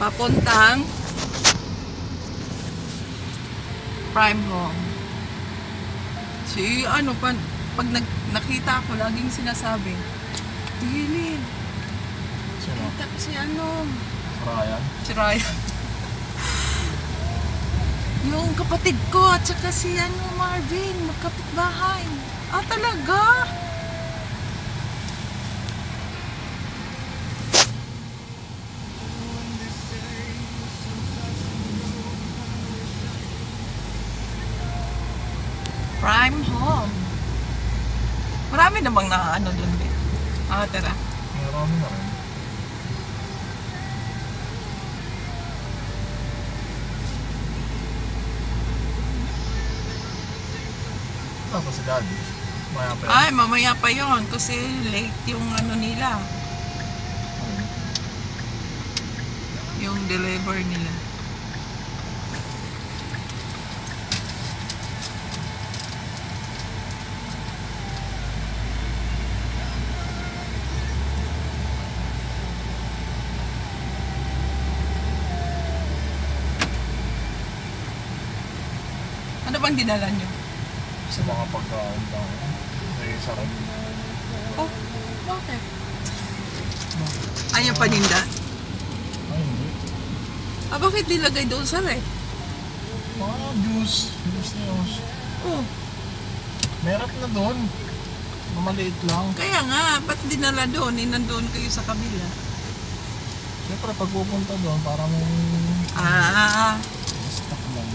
Papuntang Prime Home. Si ano pag nakita ko laging sinasabi, Tigilin. Sino? Kita ko si ano? Ryan? Si Ryan. Yung kapatid ko at saka si ano, Marvin, magkapitbahay. Ah, talaga? Prime Home. Marami na bang na ano dun din? Ah, tara. Marami na rin. Tapos si Daddy. Maya pa yun. Ay, mamaya pa yon kasi late yung ano nila. Yung deliver nila. Ano bang dinala nyo? Sa mga pagkain lang. May isa rin. Oh, bakit? Ayaw paninda? Ay, hindi. Ah, bakit nilagay doon sa ref? Mga juice. Juice na juice. Oh, Meron na doon. Maliit lang. kaya nga, ba't dinala doon? Nandun kayo sa kabila. Siyempre, pag pupunta doon, para may Ah, stock lang.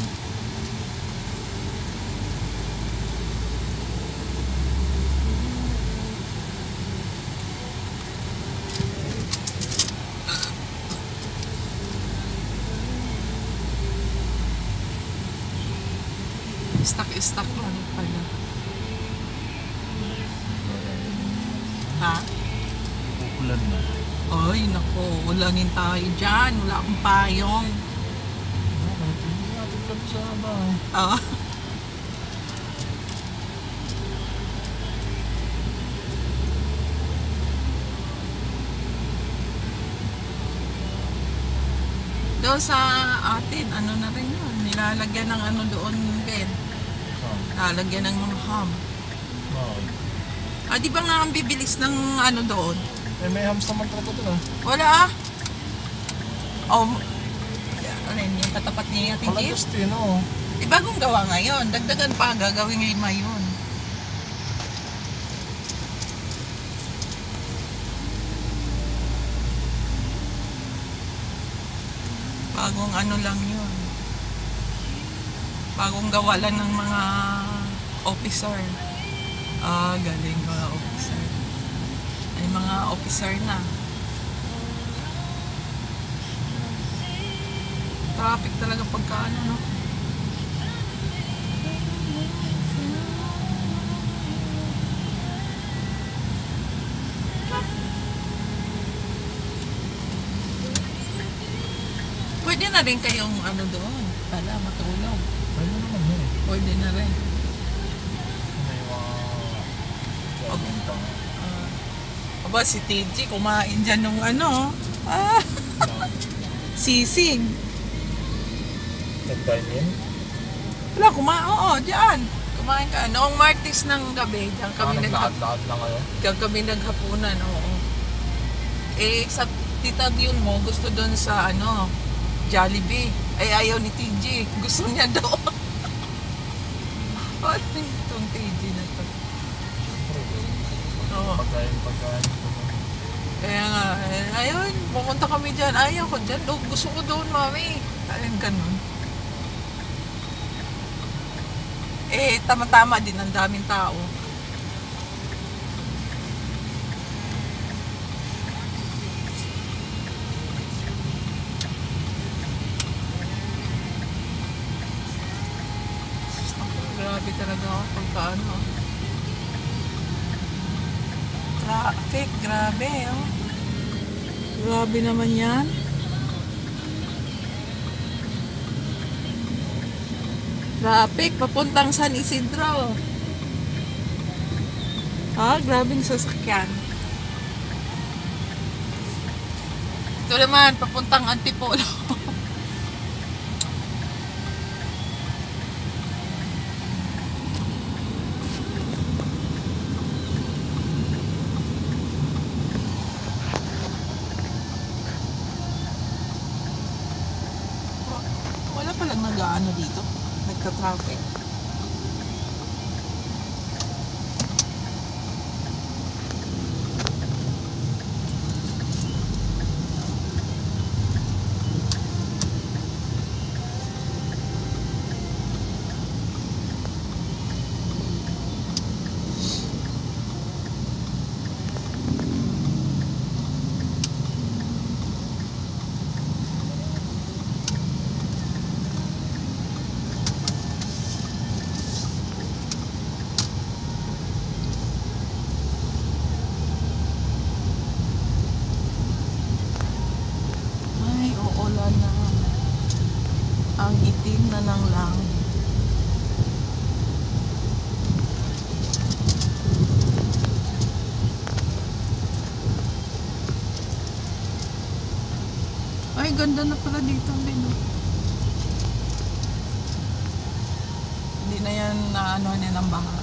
stock lang pala. Ha? Uulan na. Ay, nako, ulangin tayo dyan. Wala akong payong. Hindi natin kami sa bahay. Ah. Doon sa atin, ano na rin yun. Nilalagyan ng ano doon, Ben. Nilalagyan ng mga ham. Bakit? Ah, di ba nga ang bibilis ng ano doon? Eh, may hams naman talaga doon ah. Wala ah. Oh, ano yun, yung katapat niya Ate Pala Jeep? Justino. Eh, bagong gawa ngayon. Dagdagan pa, gagawin 5 yun. Bagong ano lang yun. Bagong gawa lang ng mga officer. Ah, galing mga officer. Ay, mga officer na. Traffic talaga pagka ano, no? Pwede na rin kayong ano doon. Pala, matulog. Pwede naman yun eh. Pwede na rin. May mga gagawin pa nga. Aba, si TG kumain dyan nung ano. Ah, sisig. Nag-dine in? Wala, oo, dyan. Kumain ka. Noong Martes ng gabi, dyan kami Naglahat-lahat lang kayo? Diyan kami naghapunan, oo. Eh, sa tita Dion mo, gusto doon sa ano, Jollibee. Ay, ayaw ni TG. Gusto niya doon. Ano itong TG na to? Siyempre, Oo. pagkain. Kaya nga, ayun, pumunta kami dyan. Ayaw ko dyan. Gusto ko doon, mami. Ayun, ganun. Eh, tama-tama din. Ang daming tao. Grabe talaga ako pagka ano. Traffic, grabe oh. Grabe naman yan. Traffic, papuntang San Isidro. Ah, grabing sasakyan. Ito naman, papuntang Antipolo. Wala palang nag-ano dito. Nagka-traffic. Ay, uulan na. Ang itim na ng langit. Ay, ganda na pala dito ang menu. Hindi na yan na ano niya ng baha.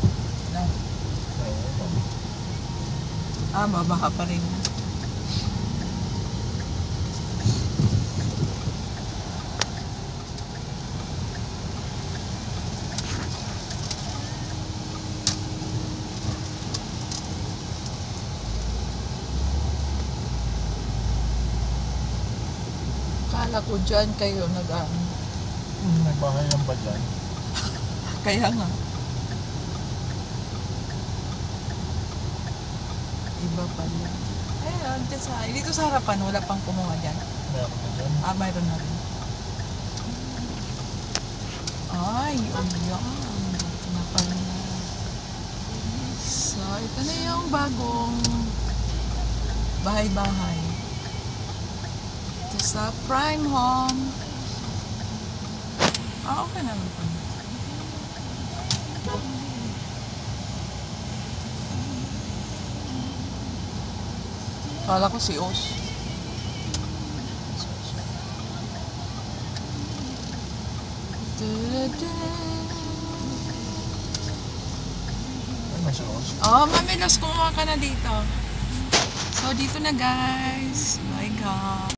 Na, babaha pa rin. Kala ko dyan kayo nag-ano. May bahay lang ba dyan? Kaya nga. Iba pala. Ayun, dito sa harapan, wala pang kumuha dyan. Meron na dyan. Mayroon na rin. Ay, ayan. Ito na pala. So, ito na yung bagong bahay-bahay. Ito sa Prime Home. Okay naman po. Kala ko si Os. Ay, may sauce. Oh, Mami Los, kumuha ka na dito. So, dito na guys. Bye God.